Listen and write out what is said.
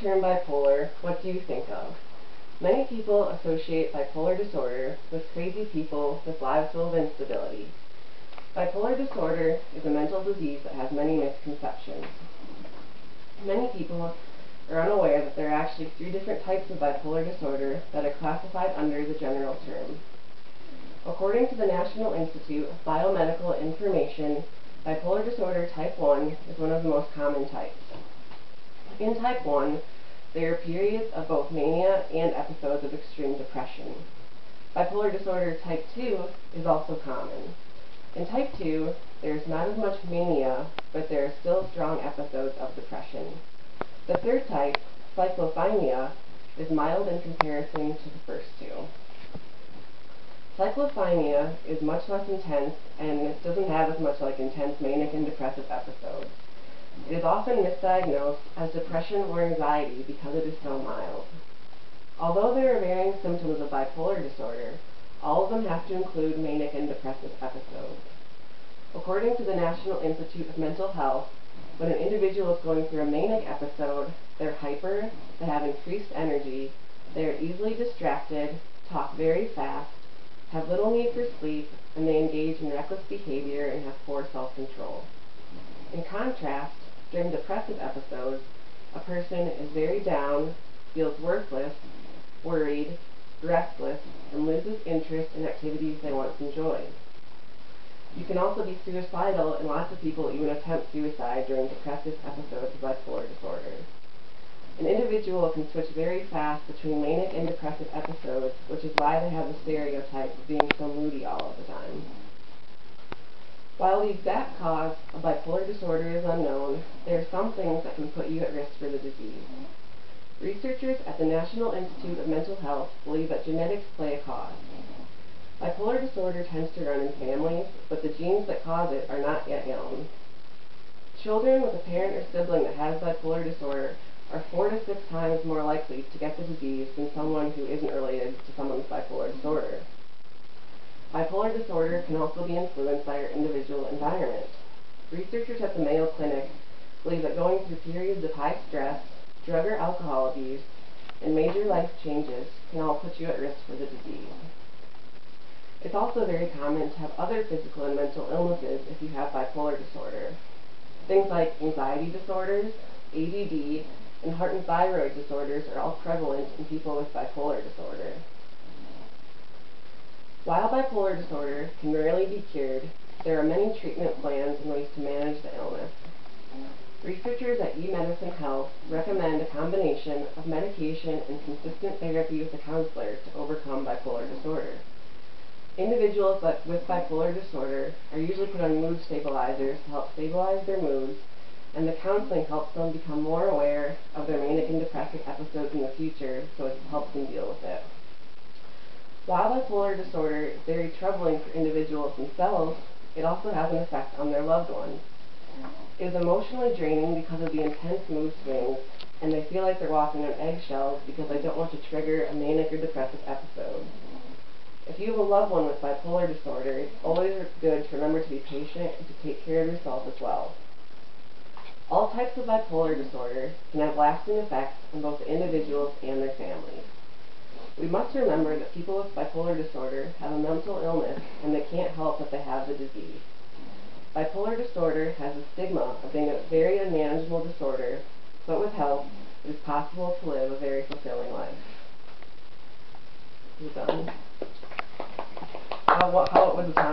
term bipolar, what do you think of? Many people associate bipolar disorder with crazy people with lives full of instability. Bipolar disorder is a mental disease that has many misconceptions. Many people are unaware that there are actually 3 different types of bipolar disorder that are classified under the general term. According to the National Institute of Biomedical Information, bipolar disorder type 1 is one of the most common types. In type 1, there are periods of both mania and episodes of extreme depression. Bipolar disorder type 2 is also common. In type 2, there's not as much mania, but there are still strong episodes of depression. The third type, cyclothymia, is mild in comparison to the first 2. Cyclothymia is much less intense and it doesn't have as much like intense manic and depressive episodes. It is often misdiagnosed as depression or anxiety because it is so mild. Although there are varying symptoms of bipolar disorder, all of them have to include manic and depressive episodes. According to the National Institute of Mental Health, when an individual is going through a manic episode, they're hyper, they have increased energy, they are easily distracted, talk very fast, have little need for sleep, and they engage in reckless behavior and have poor self-control. In contrast, during depressive episodes, a person is very down, feels worthless, worried, restless, and loses interest in activities they once enjoyed. You can also be suicidal, and lots of people even attempt suicide during depressive episodes of bipolar disorder. An individual can switch very fast between manic and depressive episodes, which is why they have the stereotype of being so moody all of the time. While the exact cause of bipolar disorder is unknown, there are some things that can put you at risk for the disease. Researchers at the National Institute of Mental Health believe that genetics play a cause. Bipolar disorder tends to run in families, but the genes that cause it are not yet known. Children with a parent or sibling that has bipolar disorder are 4 to 6 times more likely to get the disease than someone who isn't related to someone with bipolar disorder. Bipolar disorder can also be influenced by your individual environment. Researchers at the Mayo Clinic believe that going through periods of high stress, drug or alcohol abuse, and major life changes can all put you at risk for the disease. It's also very common to have other physical and mental illnesses if you have bipolar disorder. Things like anxiety disorders, ADD, and heart and thyroid disorders are all prevalent in people with bipolar disorder. While bipolar disorder can rarely be cured, there are many treatment plans and ways to manage the illness. Researchers at eMedicine Health recommend a combination of medication and consistent therapy with a counselor to overcome bipolar disorder. Individuals with bipolar disorder are usually put on mood stabilizers to help stabilize their moods, and the counseling helps them become more aware of their manic and depressive episodes in the future, so it helps them deal with it. While bipolar disorder is very troubling for individuals themselves, it also has an effect on their loved ones. It is emotionally draining because of the intense mood swings, and they feel like they're walking on eggshells because they don't want to trigger a manic or depressive episode. If you have a loved one with bipolar disorder, it's always good to remember to be patient and to take care of yourself as well. All types of bipolar disorder can have lasting effects on both the individuals and their families. We must remember that people with bipolar disorder have a mental illness and they can't help that they have the disease. Bipolar disorder has a stigma of being a very unmanageable disorder, but with help, it is possible to live a very fulfilling life. You're done. How was the time?